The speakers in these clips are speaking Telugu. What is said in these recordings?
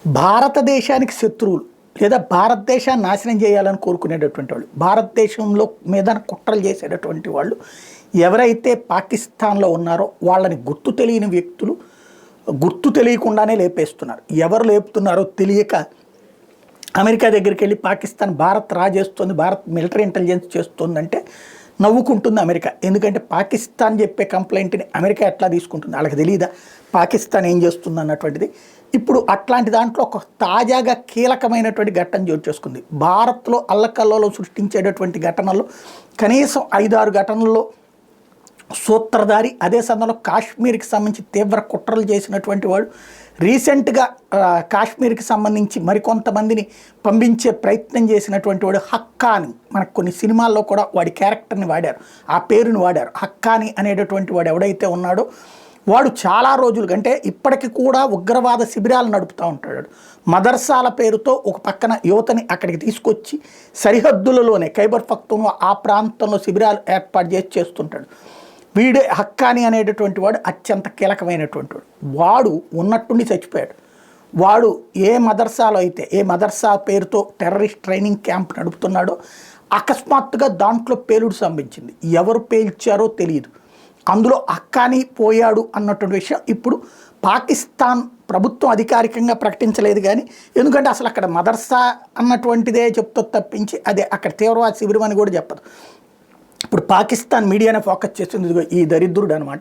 భారతదేశానికి శత్రువులు లేదా భారతదేశాన్ని నాశనం చేయాలని కోరుకునేటటువంటి వాళ్ళు, భారతదేశంలో మీద కుట్రలు చేసేటటువంటి వాళ్ళు ఎవరైతే పాకిస్తాన్లో ఉన్నారో వాళ్ళని గుర్తు తెలియని వ్యక్తులు గుర్తు తెలియకుండానే లేపేస్తున్నారు. ఎవరు లేపుతున్నారో తెలియక అమెరికా దగ్గరికి వెళ్ళి పాకిస్తాన్ భారత్ రాజేస్తుంది, భారత్ మిలిటరీ ఇంటెలిజెన్స్ చేస్తుందంటే నవ్వుకుంటుంది అమెరికా. ఎందుకంటే పాకిస్తాన్ చెప్పే కంప్లైంట్ని అమెరికా ఎట్లా తీసుకుంటుంది, వాళ్ళకి తెలియదా పాకిస్తాన్ ఏం చేస్తుంది అన్నటువంటిది. ఇప్పుడు అట్లాంటి దాంట్లో ఒక తాజాగా కీలకమైనటువంటి ఘటన చోటు చేసుకుంది. భారత్లో అల్లకల్లోలం సృష్టించేటటువంటి ఘటనల్లో కనీసం 5-6 ఘటనల్లో సూత్రధారి, అదే సమయంలో కాశ్మీర్కి సంబంధించి తీవ్ర కుట్రలు చేసినటువంటి వాడు, రీసెంట్గా కాశ్మీర్కి సంబంధించి మరికొంతమందిని పంపించే ప్రయత్నం చేసినటువంటి వాడు హక్కాని. మనకు కొన్ని సినిమాల్లో కూడా వాడి క్యారెక్టర్ని వాడారు, ఆ పేరుని వాడారు. హక్కాని అనేటటువంటి వాడు ఎవడైతే ఉన్నాడో వాడు చాలా రోజులు అంటే ఇప్పటికి కూడా ఉగ్రవాద శిబిరాలు నడుపుతూ ఉంటాడు. మదర్సాల పేరుతో ఒక పక్కన యువతని అక్కడికి తీసుకొచ్చి సరిహద్దులలోనే ఖైబర్ పఖ్తూన్ఖ్వా ఆ ప్రాంతంలో శిబిరాలు ఏర్పాటు చేస్తుంటాడు. వీడే హక్కాని అనేటటువంటి వాడు అత్యంత కీలకమైనటువంటి వాడు ఉన్నట్టుండి చచ్చిపోయాడు. వాడు ఏ మదర్సాలో అయితే ఏ మదర్సా పేరుతో టెర్రరిస్ట్ ట్రైనింగ్ క్యాంప్ నడుపుతున్నాడో అకస్మాత్తుగా దాంట్లో పేలుడు సంభవించింది. ఎవరు పేల్చారో తెలియదు. అందులో హక్కాని పోయాడు అన్నటువంటి విషయం ఇప్పుడు పాకిస్తాన్ ప్రభుత్వం అధికారికంగా ప్రకటించలేదు. కానీ ఎందుకంటే అసలు అక్కడ మదర్సా అన్నటువంటిదే చెప్తూ తప్పించి అదే అక్కడ తీవ్రవాద శిబిరం అని కూడా చెప్పదు. ఇప్పుడు పాకిస్తాన్ మీడియానే ఫోకస్ చేస్తుంది. ఈ దరిద్రుడు అనమాట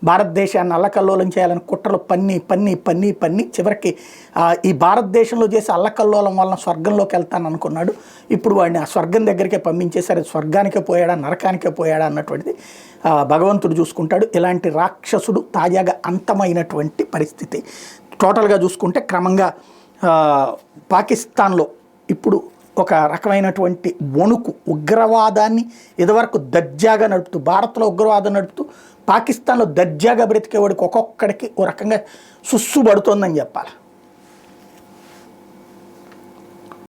భారతదేశాన్ని అల్లకల్లోలం చేయాలని కుట్రలు పన్ని చివరికి ఈ భారతదేశంలో చేసే అల్లకల్లోలం వలన స్వర్గంలోకి వెళ్తాను అనుకున్నాడు. ఇప్పుడు వాడిని ఆ స్వర్గం దగ్గరికే పంపించేశారు. స్వర్గానికే పోయాడా నరకానికే పోయాడా అన్నటువంటిది భగవంతుడు చూసుకుంటాడు. ఇలాంటి రాక్షసుడు తాజాగా అంతమైనటువంటి పరిస్థితి. టోటల్గా చూసుకుంటే క్రమంగా పాకిస్తాన్లో ఇప్పుడు ఒక రకమైనటువంటి వణుకు, ఉగ్రవాదాన్ని ఇదివరకు దర్జాగా నడుపుతూ భారత్లో ఉగ్రవాదం నడుపుతూ పాకిస్తాన్లో దర్జాగా బ్రతికేవాడికి ఒక్కొక్కడికి ఓ రకంగా సుస్సు పడుతోందని చెప్పాలి.